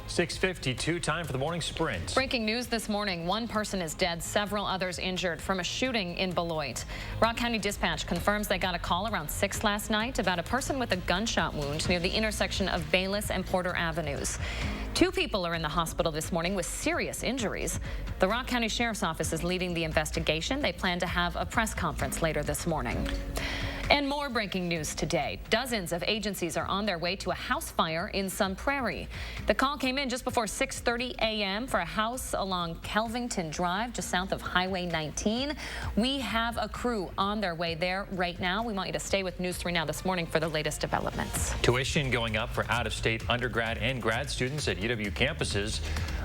6:52, time for the morning sprint. Breaking news this morning, one person is dead, several others injured from a shooting in Beloit. Rock County Dispatch confirms they got a call around 6 last night about a person with a gunshot wound near the intersection of Bayless and Porter Avenues. 2 people are in the hospital this morning with serious injuries. The Rock County Sheriff's Office is leading the investigation. They plan to have a press conference later this morning. And more breaking news today. Dozens of agencies are on their way to a house fire in Sun Prairie. The call came in just before 6:30 a.m. for a house along Kelvington Drive, just south of Highway 19. We have a crew on their way there right now. We want you to stay with News 3 Now this morning for the latest developments. Tuition going up for out-of-state undergrad and grad students at UW campuses.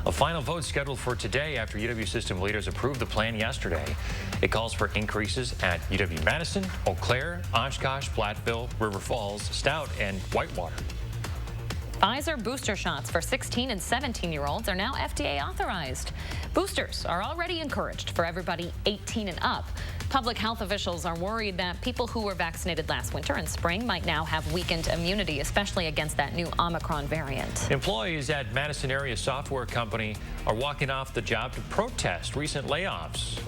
A final vote scheduled for today after UW system leaders approved the plan yesterday. It calls for increases at UW-Madison, Eau Claire, Oshkosh, Platteville, River Falls, Stout, and Whitewater. Pfizer booster shots for 16 and 17-year-olds are now FDA authorized. Boosters are already encouraged for everybody 18 and up. Public health officials are worried that people who were vaccinated last winter and spring might now have weakened immunity, especially against that new Omicron variant. Employees at Madison area software company are walking off the job to protest recent layoffs.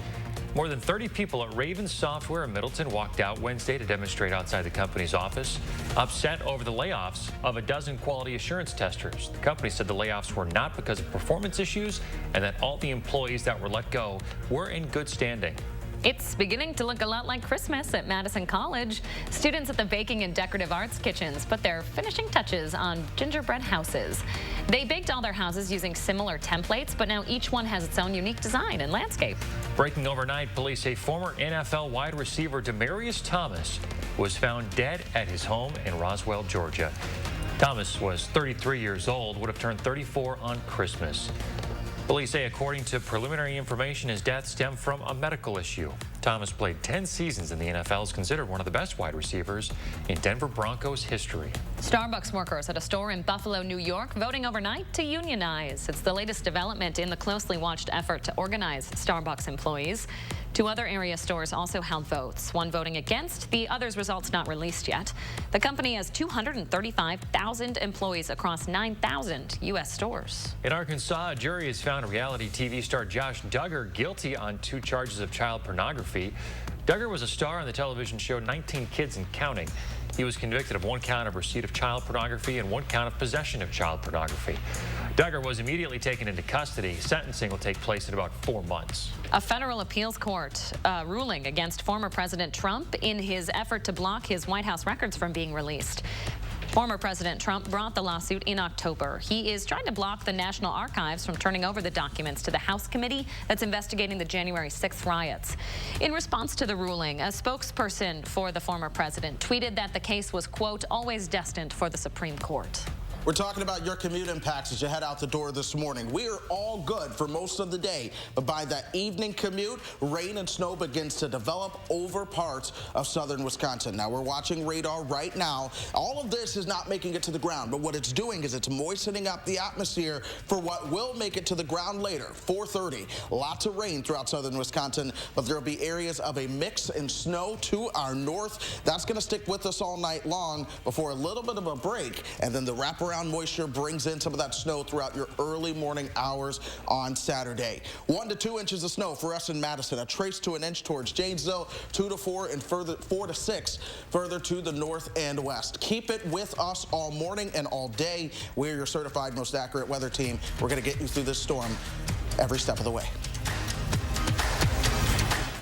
More than 30 people at Raven Software in Middleton walked out Wednesday to demonstrate outside the company's office, upset over the layoffs of a dozen quality assurance testers. The company said the layoffs were not because of performance issues and that all the employees that were let go were in good standing. It's beginning to look a lot like Christmas at Madison College. Students at the Baking and Decorative Arts kitchens put their finishing touches on gingerbread houses. They baked all their houses using similar templates, but now each one has its own unique design and landscape. Breaking overnight, police say former NFL wide receiver Demaryius Thomas was found dead at his home in Roswell, Georgia. Thomas was 33 years old, would have turned 34 on Christmas. Police say, according to preliminary information, his death stemmed from a medical issue. Thomas played 10 seasons in the NFL, is considered one of the best wide receivers in Denver Broncos history. Starbucks workers at a store in Buffalo, New York, voting overnight to unionize. It's the latest development in the closely watched effort to organize Starbucks employees. 2 other area stores also held votes, one voting against, the other's results not released yet. The company has 235,000 employees across 9,000 U.S. stores. In Arkansas, a jury has found reality TV star Josh Duggar guilty on 2 charges of child pornography. Duggar was a star on the television show 19 Kids and Counting. He was convicted of 1 count of receipt of child pornography and 1 count of possession of child pornography. Duggar was immediately taken into custody. Sentencing will take place in about 4 months. A federal appeals court ruling against former President Trump in his effort to block his White House records from being released. Former President Trump brought the lawsuit in October. He is trying to block the National Archives from turning over the documents to the House committee that's investigating the January 6th riots. In response to the ruling, a spokesperson for the former president tweeted that the case was, quote, always destined for the Supreme Court. We're talking about your commute impacts as you head out the door this morning. We are all good for most of the day, but by that evening commute, rain and snow begins to develop over parts of southern Wisconsin. Now, we're watching radar right now. All of this is not making it to the ground, but what it's doing is it's moistening up the atmosphere for what will make it to the ground later, 4:30. Lots of rain throughout southern Wisconsin, but there will be areas of a mix in snow to our north. That's going to stick with us all night long before a little bit of a break, and then the wraparound moisture brings in some of that snow throughout your early morning hours on Saturday. 1 to 2 inches of snow for us in Madison, a trace to an inch towards Janesville, 2 to 4 and further 4 to 6 further to the north and west. Keep it with us all morning and all day. We're your certified most accurate weather team. We're going to get you through this storm every step of the way.